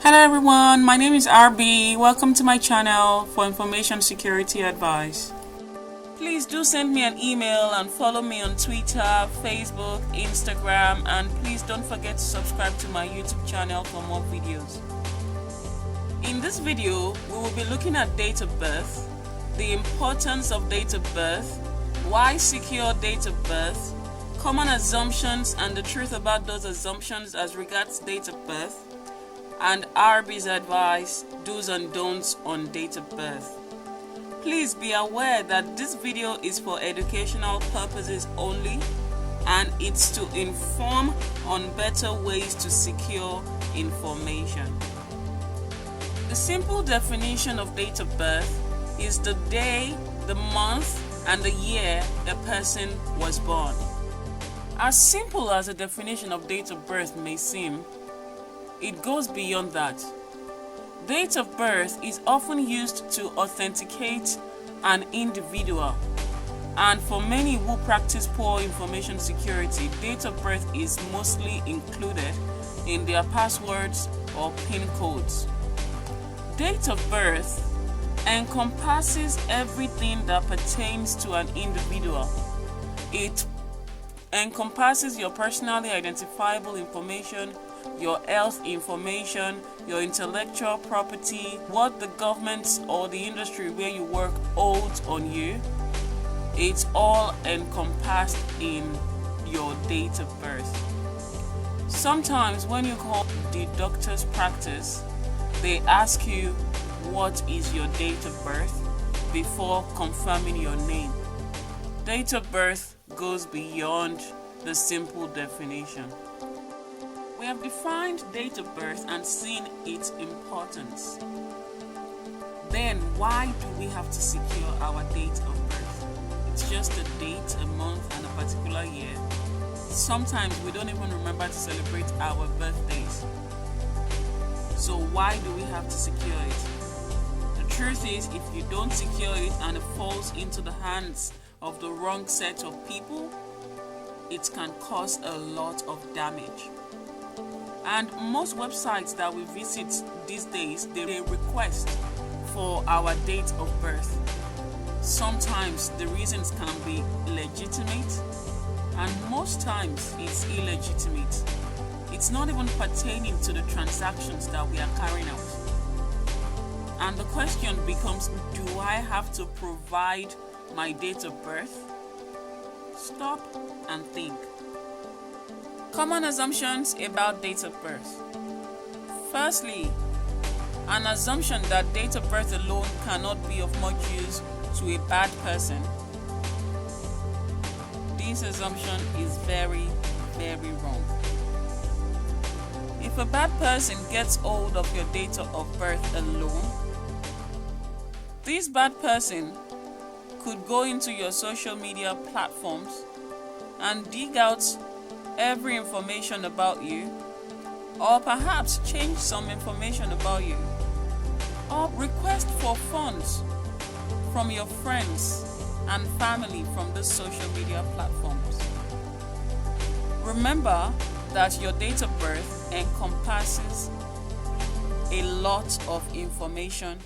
Hello everyone, my name is RB. Welcome to my channel for information security advice. Please do send me an email and follow me on Twitter, Facebook, Instagram, and please don't forget to subscribe to my YouTube channel for more videos. In this video, we will be looking at date of birth, the importance of date of birth, why secure date of birth, common assumptions and the truth about those assumptions as regards date of birth, and RB's advice, do's and don'ts on date of birth. Please be aware that this video is for educational purposes only, and it's to inform on better ways to secure information. The simple definition of date of birth is the day, the month, and the year a person was born. As simple as the definition of date of birth may seem, it goes beyond that. Date of birth is often used to authenticate an individual, and for many who practice poor information security, date of birth is mostly included in their passwords or PIN codes. Date of birth encompasses everything that pertains to an individual. It encompasses your personally identifiable information, your health information, your intellectual property, what the government or the industry where you work owes on you. It's all encompassed in your date of birth. Sometimes when you call the doctor's practice, they ask you what is your date of birth before confirming your name. Date of birth goes beyond the simple definition. We have defined date of birth and seen its importance. Then why do we have to secure our date of birth? It's just a date, a month, and a particular year. Sometimes we don't even remember to celebrate our birthdays. So why do we have to secure it? The truth is, if you don't secure it and it falls into the hands of the wrong set of people, it can cause a lot of damage. And most websites that we visit these days, they request for our date of birth. Sometimes the reasons can be legitimate, and most times it's illegitimate. It's not even pertaining to the transactions that we are carrying out. And the question becomes, do I have to provide my date of birth? Stop and think. Common assumptions about date of birth. Firstly, an assumption that date of birth alone cannot be of much use to a bad person. This assumption is very, very wrong. If a bad person gets hold of your date of birth alone, this bad person could go into your social media platforms and dig out every information about you, or perhaps change some information about you, or request for funds from your friends and family from the social media platforms. Remember that your date of birth encompasses a lot of information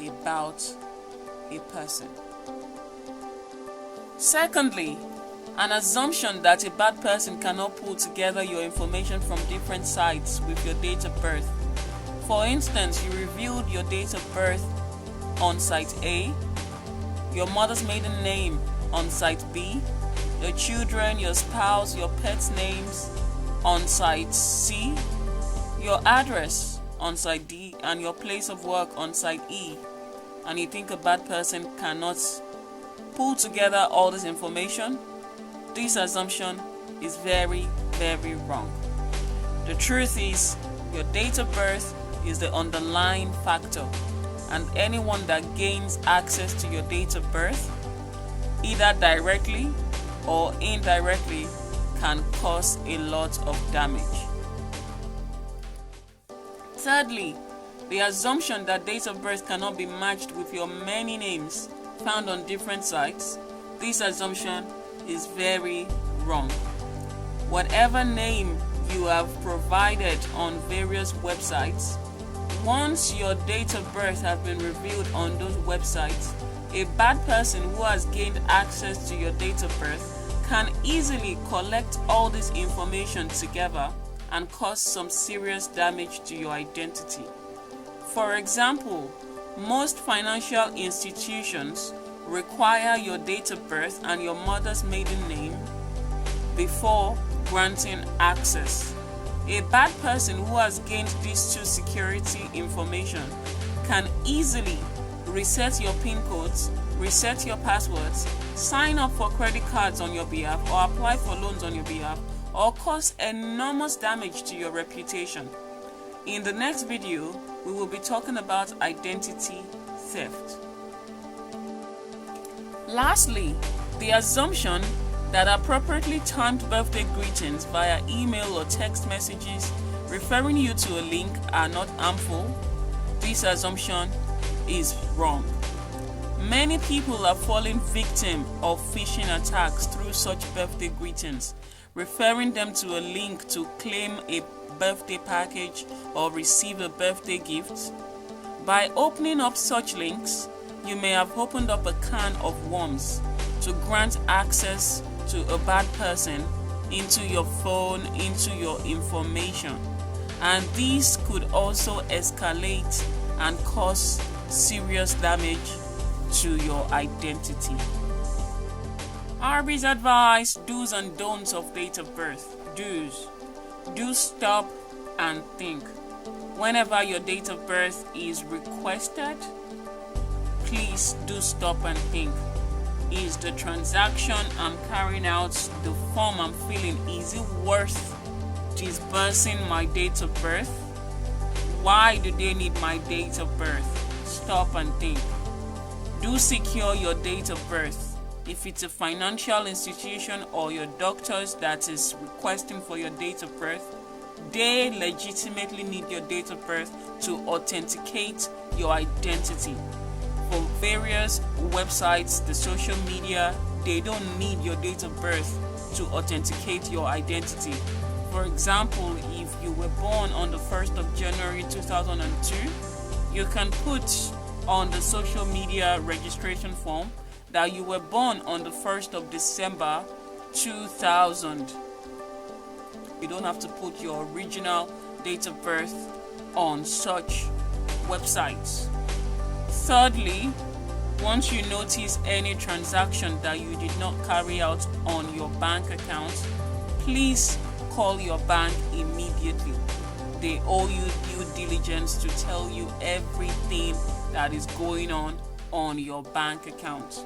about a person. Secondly, an assumption that a bad person cannot pull together your information from different sites with your date of birth. For instance, you revealed your date of birth on site A, your mother's maiden name on site B, your children, your spouse, your pets' names on site C, your address on site D, and your place of work on site E, and you think a bad person cannot pull together all this information. This assumption is very, very wrong. The truth is, your date of birth is the underlying factor, and anyone that gains access to your date of birth, either directly or indirectly, can cause a lot of damage. Thirdly, the assumption that date of birth cannot be matched with your many names found on different sites. This assumption is very wrong. Whatever name you have provided on various websites. Once your date of birth has been revealed on those websites, a bad person who has gained access to your date of birth can easily collect all this information together and cause some serious damage to your identity. For example, most financial institutions require your date of birth and your mother's maiden name before granting access. A bad person who has gained these two security information can easily reset your PIN codes, reset your passwords, sign up for credit cards on your behalf, or apply for loans on your behalf, or cause enormous damage to your reputation. In the next video, we will be talking about identity theft. Lastly, the assumption that appropriately timed birthday greetings via email or text messages referring you to a link are not harmful. This assumption is wrong. Many people are falling victim of phishing attacks through such birthday greetings, referring them to a link to claim a birthday package or receive a birthday gift. By opening up such links, you may have opened up a can of worms to grant access to a bad person into your phone, into your information. And these could also escalate and cause serious damage to your identity. RB's advice: do's and don'ts of date of birth. Do's: do stop and think. Whenever your date of birth is requested, please do stop and think. Is the transaction I'm carrying out, the form I'm filling, is it worth disbursing my date of birth? Why do they need my date of birth? Stop and think. Do secure your date of birth. If it's a financial institution or your doctors that is requesting for your date of birth, they legitimately need your date of birth to authenticate your identity. For various websites, the social media, they don't need your date of birth to authenticate your identity. For example, if you were born on the 1st of January 2002, you can put on the social media registration form that you were born on the 1st of December 2000. You don't have to put your original date of birth on such websites. Thirdly, once you notice any transaction that you did not carry out on your bank account, please call your bank immediately. They owe you due diligence to tell you everything that is going on your bank account.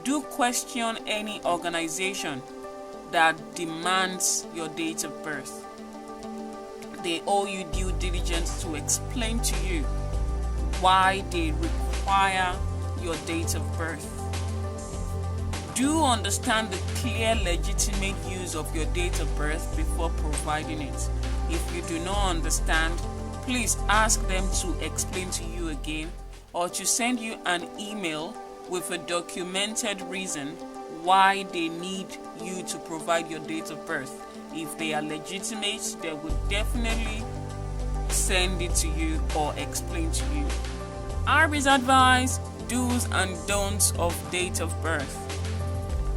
Do question any organization that demands your date of birth. They owe you due diligence to explain to you why they require your date of birth. Do understand the clear, legitimate use of your date of birth before providing it. If you do not understand, please ask them to explain to you again, or to send you an email with a documented reason why they need you to provide your date of birth. If they are legitimate, they will definitely send it to you or explain to you. RB's advice: do's and don'ts of date of birth.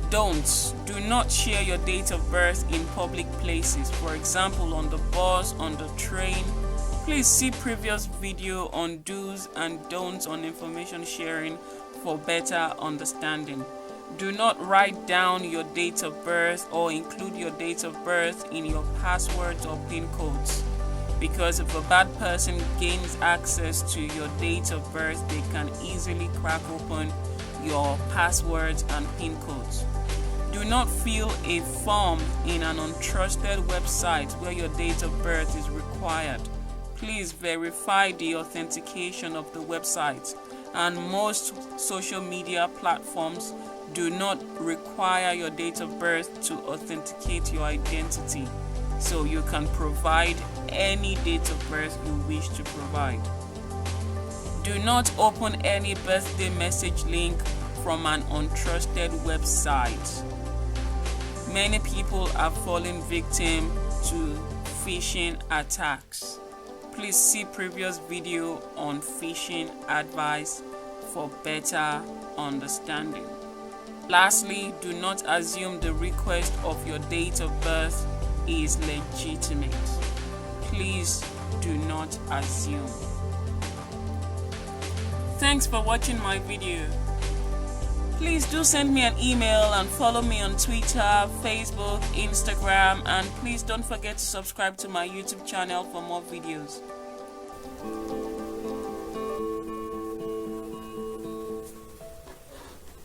Don'ts: do not share your date of birth in public places, for example on the bus, on the train. Please see previous video on do's and don'ts on information sharing for better understanding. Do not write down your date of birth or include your date of birth in your passwords or PIN codes, because if a bad person gains access to your date of birth, they can easily crack open your passwords and PIN codes. Do not fill a form in an untrusted website where your date of birth is required. Please verify the authentication of the website, and most social media platforms do not require your date of birth to authenticate your identity, so you can provide any date of birth you wish to provide. Do not open any birthday message link from an untrusted website. Many people are falling victim to phishing attacks. Please see previous video on phishing advice for better understanding. Lastly, do not assume the request of your date of birth is legitimate. Please do not assume. Thanks for watching my video. Please do send me an email and follow me on Twitter, Facebook, Instagram, and please don't forget to subscribe to my YouTube channel for more videos.